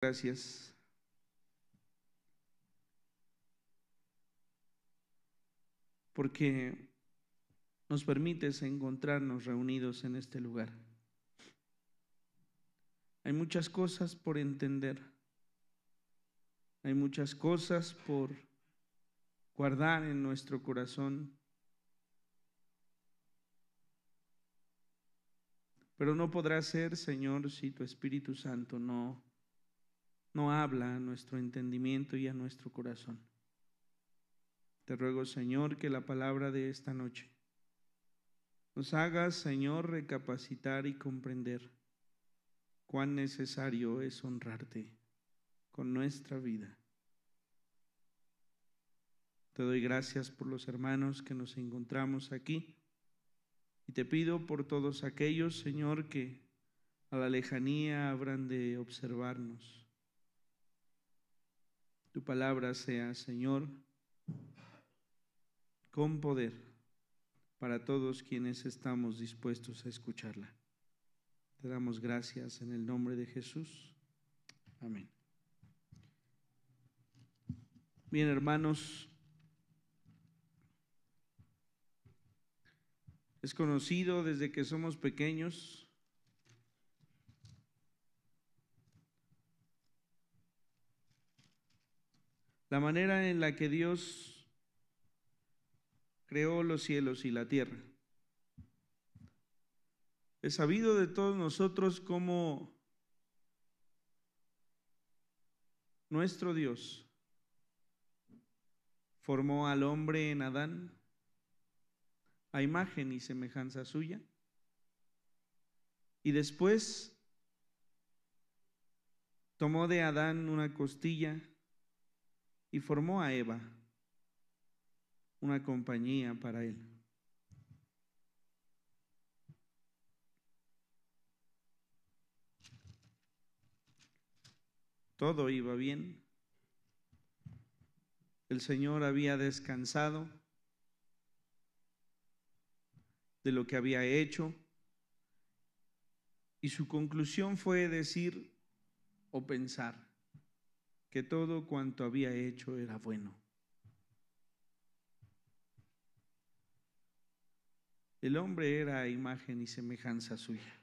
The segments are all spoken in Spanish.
Gracias. Porque nos permites encontrarnos reunidos en este lugar. Hay muchas cosas por entender. Hay muchas cosas por guardar en nuestro corazón. Pero no podrá ser, Señor, si tu Espíritu Santo no habla a nuestro entendimiento y a nuestro corazón. Te ruego, Señor, que la palabra de esta noche nos haga, Señor, recapacitar y comprender cuán necesario es honrarte con nuestra vida. Te doy gracias por los hermanos que nos encontramos aquí y te pido por todos aquellos, Señor, que a la lejanía habrán de observarnos. Tu palabra sea, Señor, con poder para todos quienes estamos dispuestos a escucharla. Te damos gracias en el nombre de Jesús. Amén. Bien, hermanos, es conocido desde que somos pequeños la manera en la que Dios creó los cielos y la tierra. Es sabido de todos nosotros cómo nuestro Dios formó al hombre en Adán a imagen y semejanza suya, y después tomó de Adán una costilla y formó a Eva, una compañía para él. Todo iba bien. El Señor había descansado de lo que había hecho y su conclusión fue decir o pensar que todo cuanto había hecho era bueno. El hombre era a imagen y semejanza suya.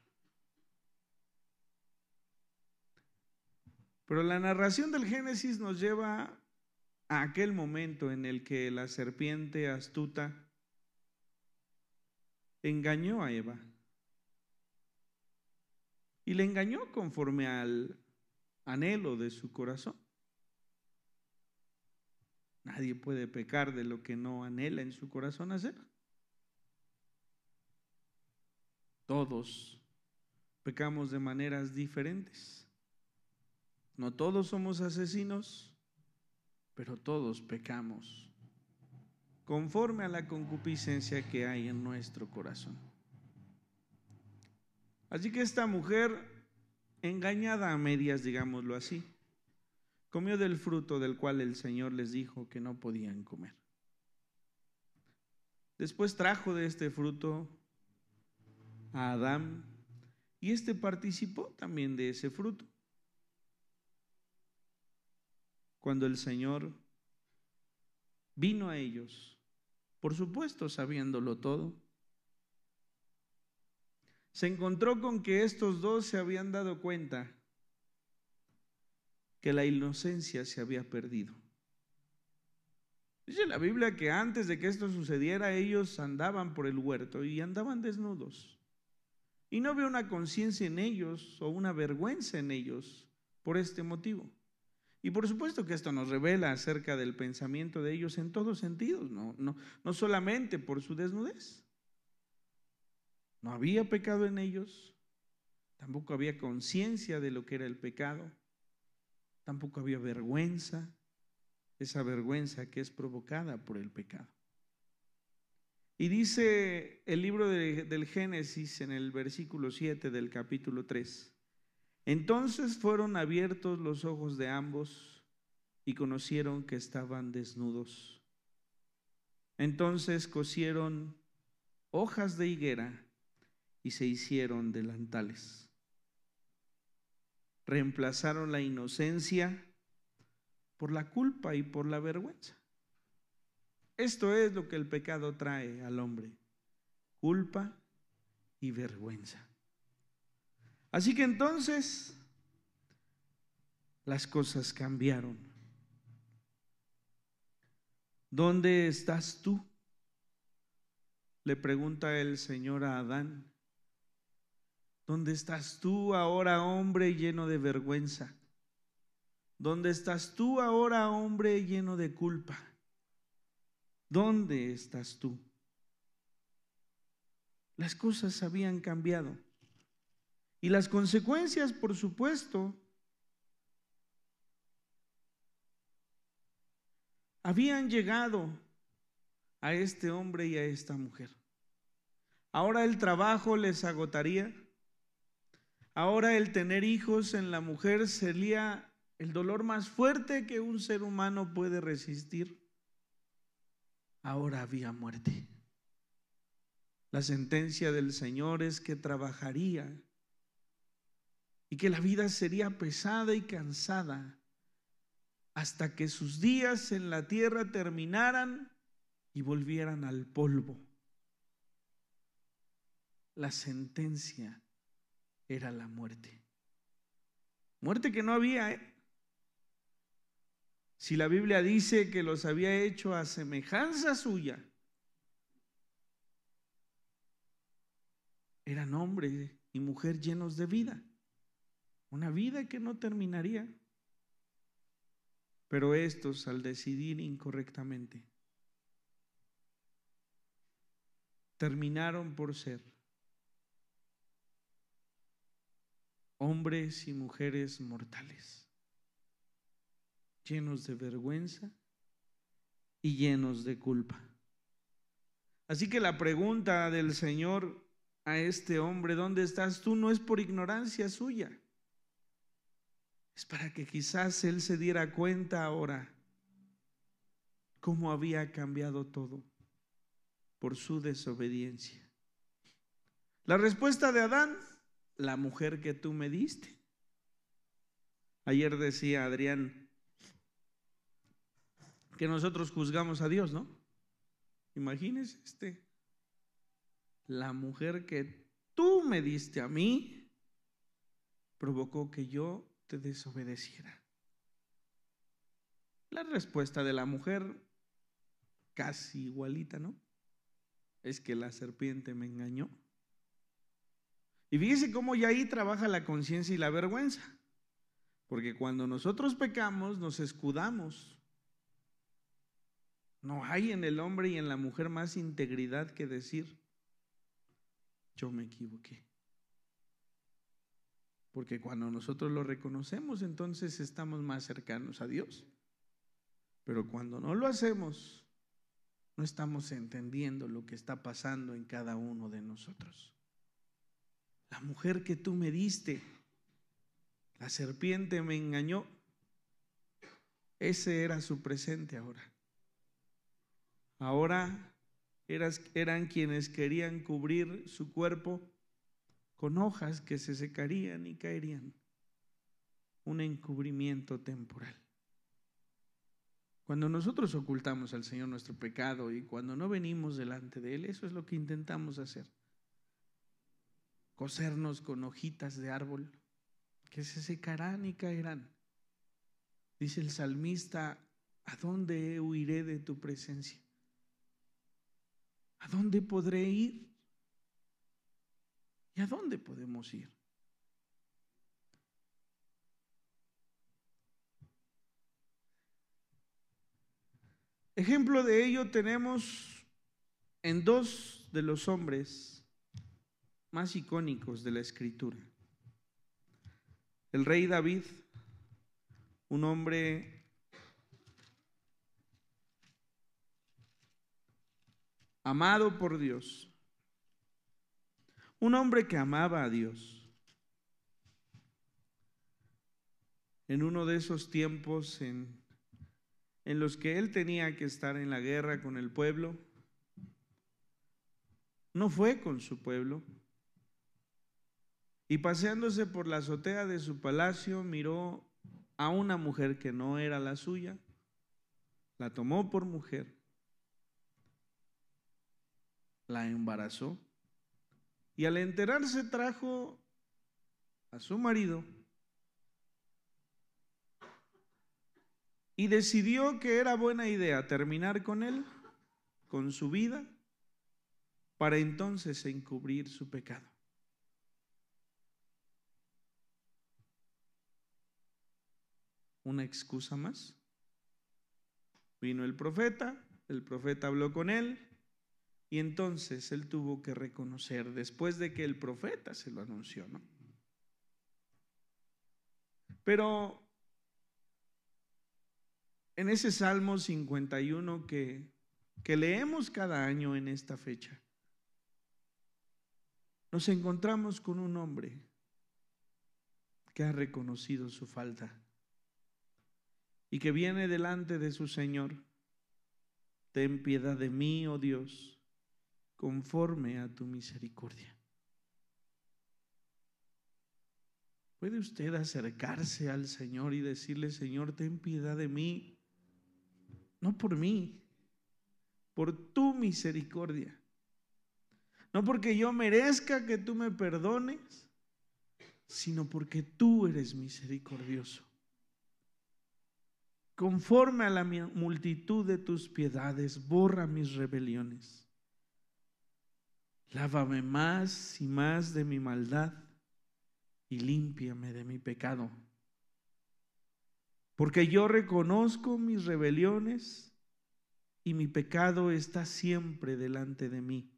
Pero la narración del Génesis nos lleva a aquel momento en el que la serpiente astuta engañó a Eva. Y le engañó conforme al anhelo de su corazón. Nadie puede pecar de lo que no anhela en su corazón hacer. Todos pecamos de maneras diferentes. No todos somos asesinos, pero todos pecamos conforme a la concupiscencia que hay en nuestro corazón. Así que esta mujer, engañada a medias, digámoslo así, comió del fruto del cual el Señor les dijo que no podían comer. Después trajo de este fruto a Adán y éste participó también de ese fruto. Cuando el Señor vino a ellos, por supuesto sabiéndolo todo, se encontró con que estos dos se habían dado cuenta que la inocencia se había perdido. Dice la Biblia que antes de que esto sucediera, ellos andaban por el huerto y andaban desnudos. Y no había una conciencia en ellos o una vergüenza en ellos por este motivo. Y por supuesto que esto nos revela acerca del pensamiento de ellos en todos sentidos, no solamente por su desnudez. No había pecado en ellos, tampoco había conciencia de lo que era el pecado, tampoco había vergüenza, esa vergüenza que es provocada por el pecado. Y dice el libro del Génesis en el versículo 7 del capítulo 3: entonces fueron abiertos los ojos de ambos y conocieron que estaban desnudos. Entonces cosieron hojas de higuera y se hicieron delantales. reemplazaron la inocencia por la culpa y por la vergüenza. Esto es lo que el pecado trae al hombre: culpa y vergüenza. Así que entonces las cosas cambiaron. ¿Dónde estás tú?, le pregunta el Señor a Adán. ¿Dónde estás tú ahora, hombre lleno de vergüenza? ¿Dónde estás tú ahora, hombre lleno de culpa? ¿Dónde estás tú? Las cosas habían cambiado. Y las consecuencias, por supuesto, habían llegado a este hombre y a esta mujer. Ahora el trabajo les agotaría. Ahora el tener hijos en la mujer sería el dolor más fuerte que un ser humano puede resistir. Ahora había muerte. La sentencia del Señor es que trabajaría y que la vida sería pesada y cansada hasta que sus días en la tierra terminaran y volvieran al polvo. La sentencia era la muerte. Muerte que no había, Si la Biblia dice que los había hecho a semejanza suya, eran hombre y mujer llenos de vida, una vida que no terminaría. Pero estos, al decidir incorrectamente, terminaron por ser hombres y mujeres mortales, llenos de vergüenza y llenos de culpa. Así que la pregunta del Señor a este hombre, ¿dónde estás tú?, no es por ignorancia suya. Es para que quizás él se diera cuenta ahora cómo había cambiado todo por su desobediencia. La respuesta de Adán: la mujer que tú me diste. Ayer decía Adrián que nosotros juzgamos a Dios, ¿no? Imagínese la mujer que tú me diste a mí provocó que yo te desobedeciera. La respuesta de la mujer, casi igualita, ¿no? Es que la serpiente me engañó. Y fíjese cómo ya ahí trabaja la conciencia y la vergüenza. Porque cuando nosotros pecamos, nos escudamos. No hay en el hombre y en la mujer más integridad que decir: yo me equivoqué. Porque cuando nosotros lo reconocemos, entonces estamos más cercanos a Dios. Pero cuando no lo hacemos, no estamos entendiendo lo que está pasando en cada uno de nosotros. La mujer que tú me diste, la serpiente me engañó. Ese era su presente ahora. Ahora eran quienes querían cubrir su cuerpo con hojas que se secarían y caerían. Un encubrimiento temporal. Cuando nosotros ocultamos al Señor nuestro pecado y cuando no venimos delante de Él, eso es lo que intentamos hacer. Cosernos con hojitas de árbol que se secarán y caerán. Dice el salmista: ¿a dónde huiré de tu presencia? ¿A dónde podré ir? ¿Y a dónde podemos ir? Ejemplo de ello tenemos en dos de los hombres más icónicos de la Escritura. El rey David, un hombre amado por Dios, un hombre que amaba a Dios. En uno de esos tiempos en los que él tenía que estar en la guerra con el pueblo, no fue con su pueblo, Y paseándose por la azotea de su palacio, miró a una mujer que no era la suya, la tomó por mujer, la embarazó y al enterarse trajo a su marido y decidió que era buena idea terminar con él, con su vida, para entonces encubrir su pecado. Una excusa más. Vino el profeta habló con él y entonces él tuvo que reconocer, después de que el profeta se lo anunció, ¿no? Pero en ese Salmo 51 que leemos cada año en esta fecha, nos encontramos con un hombre que ha reconocido su falta y que viene delante de su Señor. Ten piedad de mí, oh Dios, conforme a tu misericordia. ¿Puede usted acercarse al Señor y decirle: Señor, ten piedad de mí? No por mí, por tu misericordia. No porque yo merezca que tú me perdones, sino porque tú eres misericordioso. Conforme a la multitud de tus piedades, borra mis rebeliones. Lávame más y más de mi maldad y límpiame de mi pecado. Porque yo reconozco mis rebeliones y mi pecado está siempre delante de mí.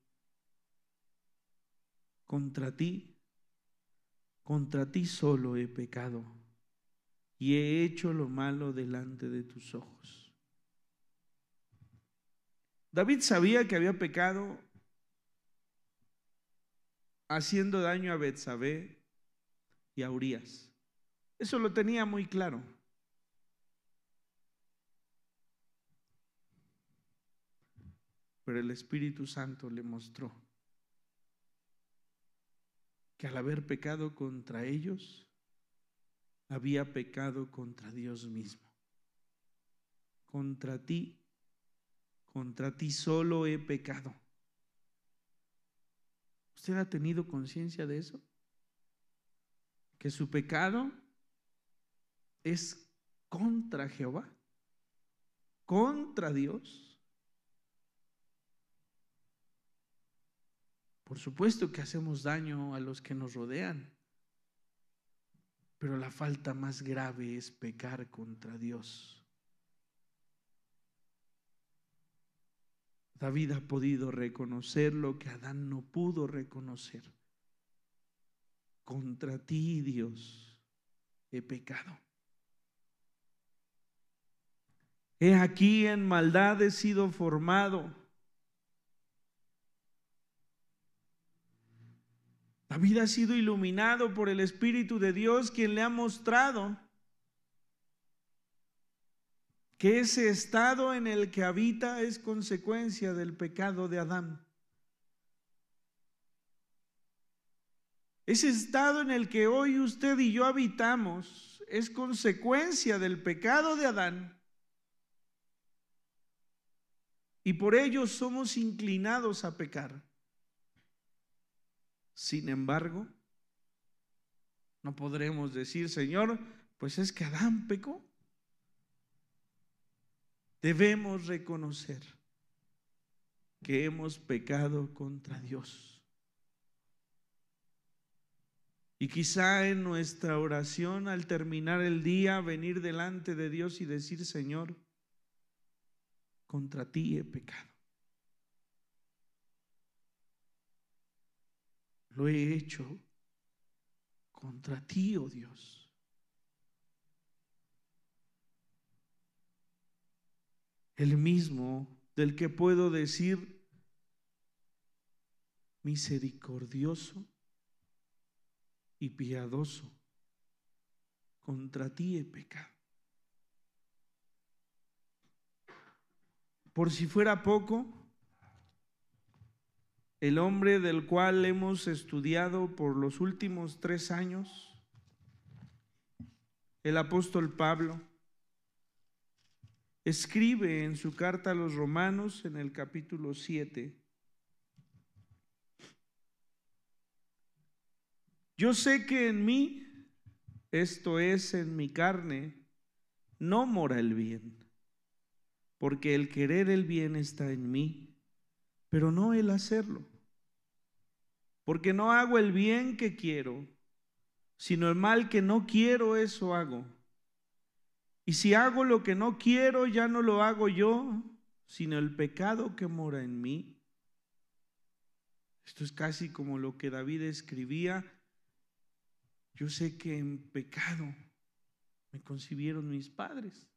Contra ti solo he pecado y he hecho lo malo delante de tus ojos. David sabía que había pecado haciendo daño a Betsabé y a Urías. Eso lo tenía muy claro. Pero el Espíritu Santo le mostró que al haber pecado contra ellos, había pecado contra Dios mismo. Contra ti solo he pecado. ¿Usted ha tenido conciencia de eso? Que su pecado es contra Jehová, contra Dios. Por supuesto que hacemos daño a los que nos rodean, pero la falta más grave es pecar contra Dios. David ha podido reconocer lo que Adán no pudo reconocer. Contra ti, Dios, he pecado. He aquí en maldad he sido formado. David ha sido iluminado por el Espíritu de Dios, quien le ha mostrado que ese estado en el que habita es consecuencia del pecado de Adán. Ese estado en el que hoy usted y yo habitamos es consecuencia del pecado de Adán. Y por ello somos inclinados a pecar. Sin embargo, no podremos decir: Señor, pues es que Adán pecó. Debemos reconocer que hemos pecado contra Dios. Y quizá en nuestra oración, al terminar el día, venir delante de Dios y decir: Señor, contra ti he pecado. Lo he hecho contra ti, oh Dios. El mismo del que puedo decir: misericordioso y piadoso, contra ti he pecado. Por si fuera poco, el hombre del cual hemos estudiado por los últimos 3 años, el apóstol Pablo, escribe en su carta a los Romanos en el capítulo 7: yo sé que en mí, esto es, en mi carne, no mora el bien, porque el querer el bien está en mí, pero no el hacerlo. Porque no hago el bien que quiero, sino el mal que no quiero, eso hago. Y si hago lo que no quiero, ya no lo hago yo, sino el pecado que mora en mí. Esto es casi como lo que David escribía: yo sé que en pecado me concibieron mis padres.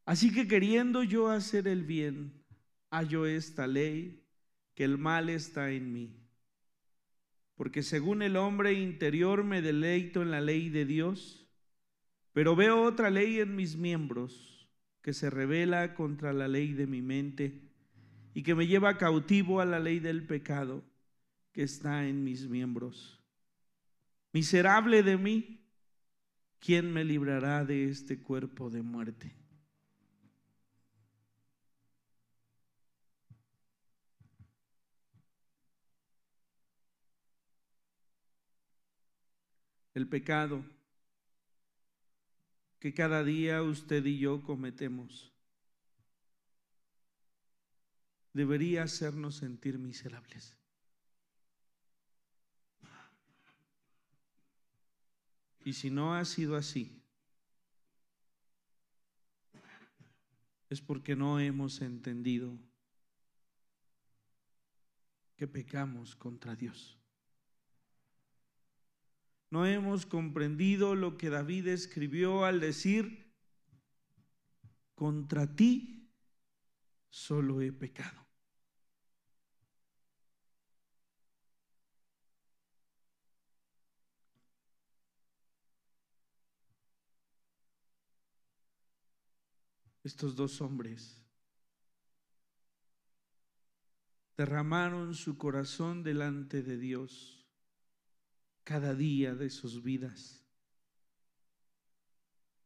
Así que queriendo yo hacer el bien, hallo esta ley, que el mal está en mí. Porque según el hombre interior me deleito en la ley de Dios, pero veo otra ley en mis miembros, que se rebela contra la ley de mi mente y que me lleva cautivo a la ley del pecado que está en mis miembros. Miserable de mí, ¿quién me librará de este cuerpo de muerte? El pecado que cada día usted y yo cometemos debería hacernos sentir miserables. Y si no ha sido así, es porque no hemos entendido que pecamos contra Dios. No hemos comprendido lo que David escribió al decir: contra ti solo he pecado. Estos 2 hombres derramaron su corazón delante de Dios cada día de sus vidas,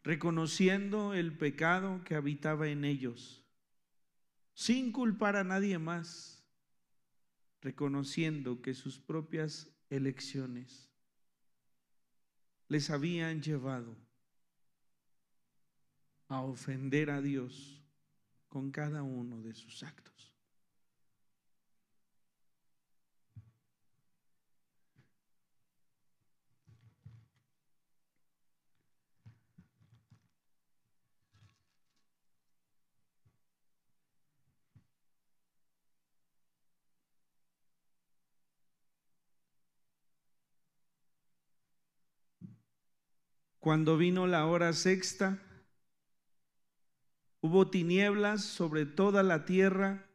reconociendo el pecado que habitaba en ellos, sin culpar a nadie más, reconociendo que sus propias elecciones les habían llevado a ofender a Dios con cada uno de sus actos. Cuando vino la hora sexta, hubo tinieblas sobre toda la tierra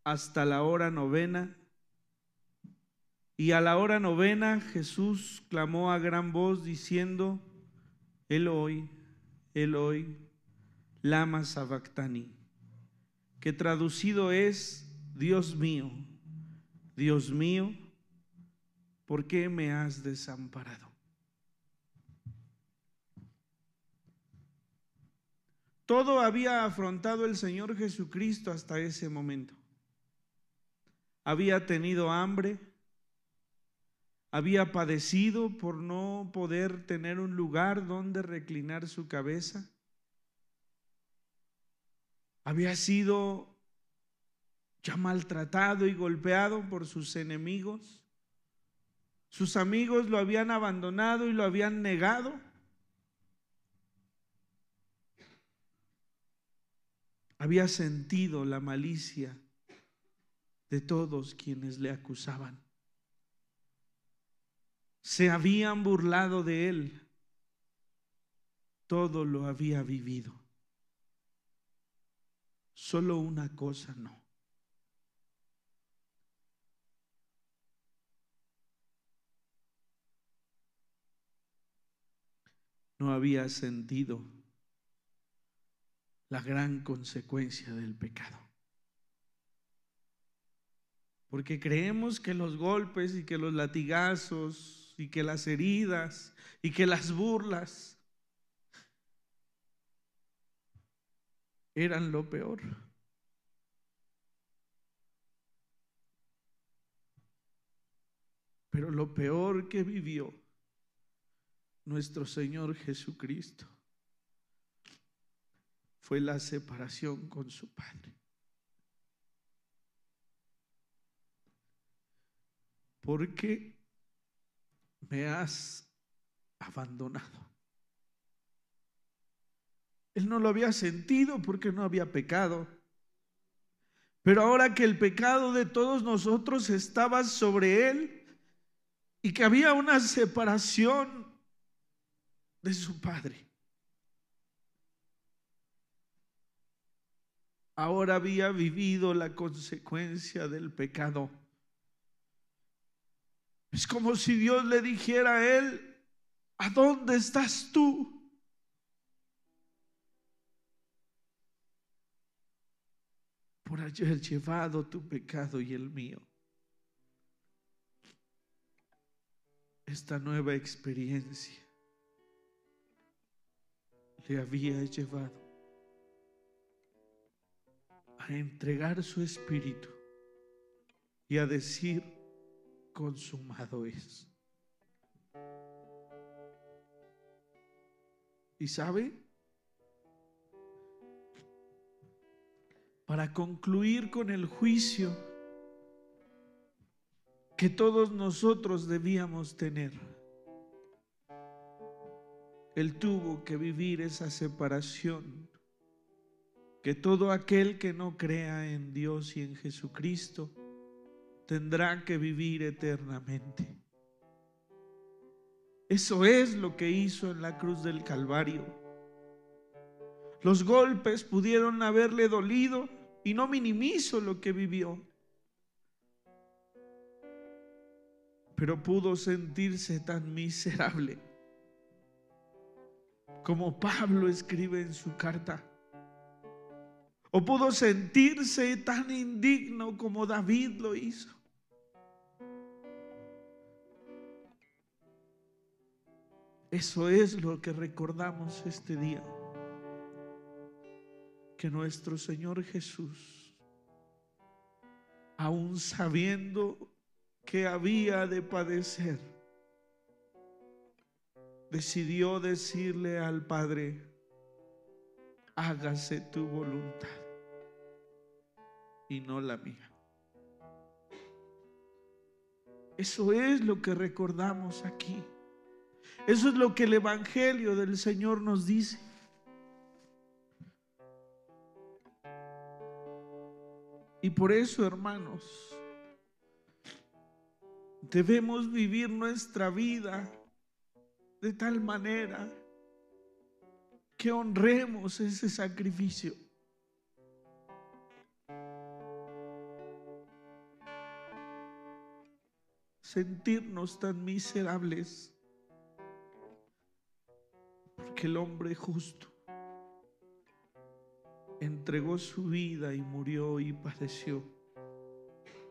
hasta la hora novena. Y a la hora novena Jesús clamó a gran voz diciendo: Eloi, Eloi, lama sabactani, que traducido es: Dios mío, ¿por qué me has desamparado? Todo había afrontado el Señor Jesucristo hasta ese momento. Había tenido hambre, había padecido por no poder tener un lugar donde reclinar su cabeza, había sido ya maltratado y golpeado por sus enemigos. Sus amigos lo habían abandonado y lo habían negado. Había sentido la malicia de todos quienes le acusaban. Se habían burlado de él. Todo lo había vivido. Solo una cosa no. No había sentido la gran consecuencia del pecado. Porque creemos que los golpes y que los latigazos y que las heridas y que las burlas eran lo peor. Pero lo peor que vivió nuestro Señor Jesucristo fue la separación con su Padre. ¿Por qué me has abandonado? Él no lo había sentido porque no había pecado. Pero ahora que el pecado de todos nosotros estaba sobre él y que había una separación de su Padre, ahora había vivido la consecuencia del pecado. Es como si Dios le dijera a él: ¿a dónde estás tú? Por haber llevado tu pecado y el mío. Esta nueva experiencia le había llevado a entregar su espíritu y a decir: consumado es. ¿Y sabe? Para concluir con el juicio que todos nosotros debíamos tener, Él tuvo que vivir esa separación que todo aquel que no crea en Dios y en Jesucristo tendrá que vivir eternamente. Eso es lo que hizo en la cruz del Calvario. Los golpes pudieron haberle dolido y no minimizo lo que vivió, pero pudo sentirse tan miserable como Pablo escribe en su carta, o pudo sentirse tan indigno como David lo hizo. Eso es lo que recordamos este día, que nuestro Señor Jesús, aún sabiendo que había de padecer, decidió decirle al Padre: hágase tu voluntad y no la mía. Eso es lo que recordamos aquí. Eso es lo que el Evangelio del Señor nos dice. Y por eso, hermanos, debemos vivir nuestra vida de tal manera que honremos ese sacrificio. Sentirnos tan miserables porque el hombre justo entregó su vida y murió y padeció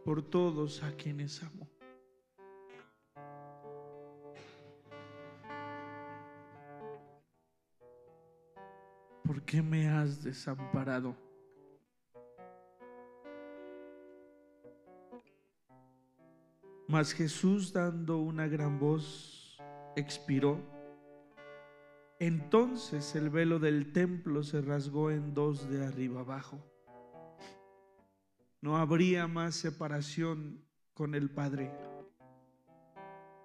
por todos a quienes amó. ¿Por qué me has desamparado? Mas Jesús, dando una gran voz, expiró. Entonces el velo del templo se rasgó en dos de arriba abajo. No habría más separación con el Padre.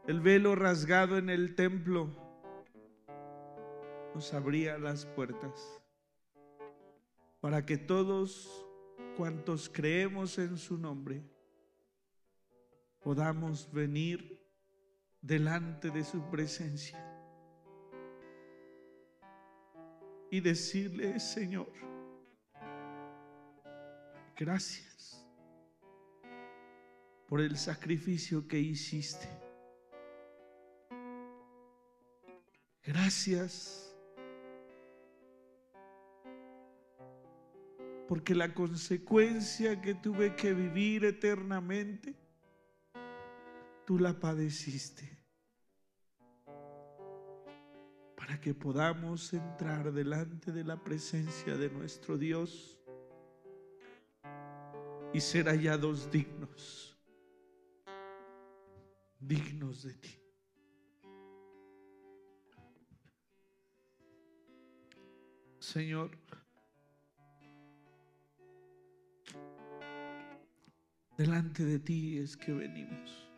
El velo rasgado en el templo nos abría las puertas para que todos cuantos creemos en su nombre podamos venir delante de su presencia y decirle: Señor, gracias por el sacrificio que hiciste. Gracias porque la consecuencia que tuve que vivir eternamente, tú la padeciste, para que podamos entrar delante de la presencia de nuestro Dios y ser hallados dignos de ti. Señor, delante de ti es que venimos.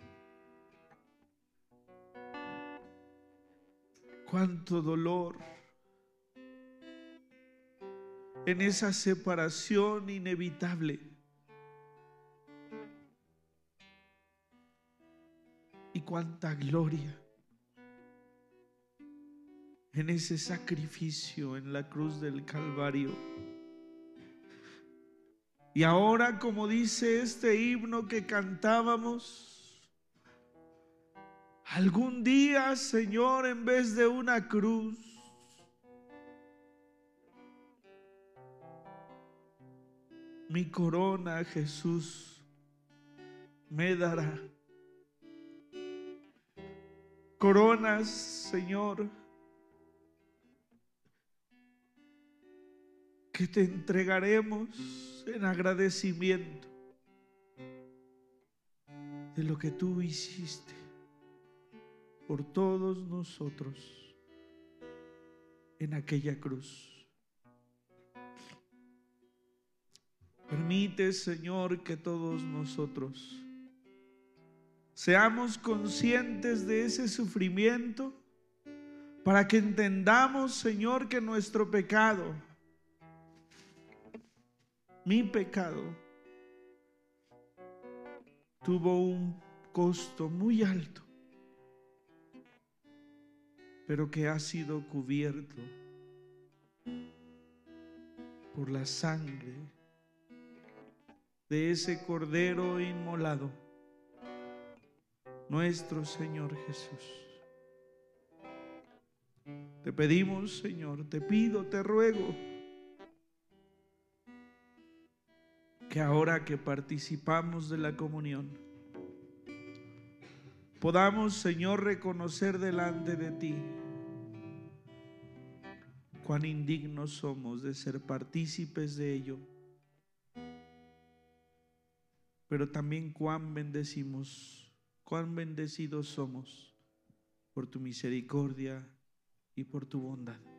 Cuánto dolor en esa separación inevitable. Y cuánta gloria en ese sacrificio en la cruz del Calvario. Y ahora, como dice este himno que cantábamos, algún día, Señor, en vez de una cruz, mi corona Jesús me dará. Coronas, Señor, que te entregaremos en agradecimiento de lo que tú hiciste por todos nosotros en aquella cruz. Permite, Señor, que todos nosotros seamos conscientes de ese sufrimiento, para que entendamos, Señor, que nuestro pecado, mi pecado, tuvo un costo muy alto, pero que ha sido cubierto por la sangre de ese Cordero inmolado, nuestro Señor Jesús. Te pedimos, Señor, te pido, te ruego, que ahora que participamos de la comunión, podamos, Señor, reconocer delante de ti cuán indignos somos de ser partícipes de ello, pero también cuán bendecidos somos por tu misericordia y por tu bondad.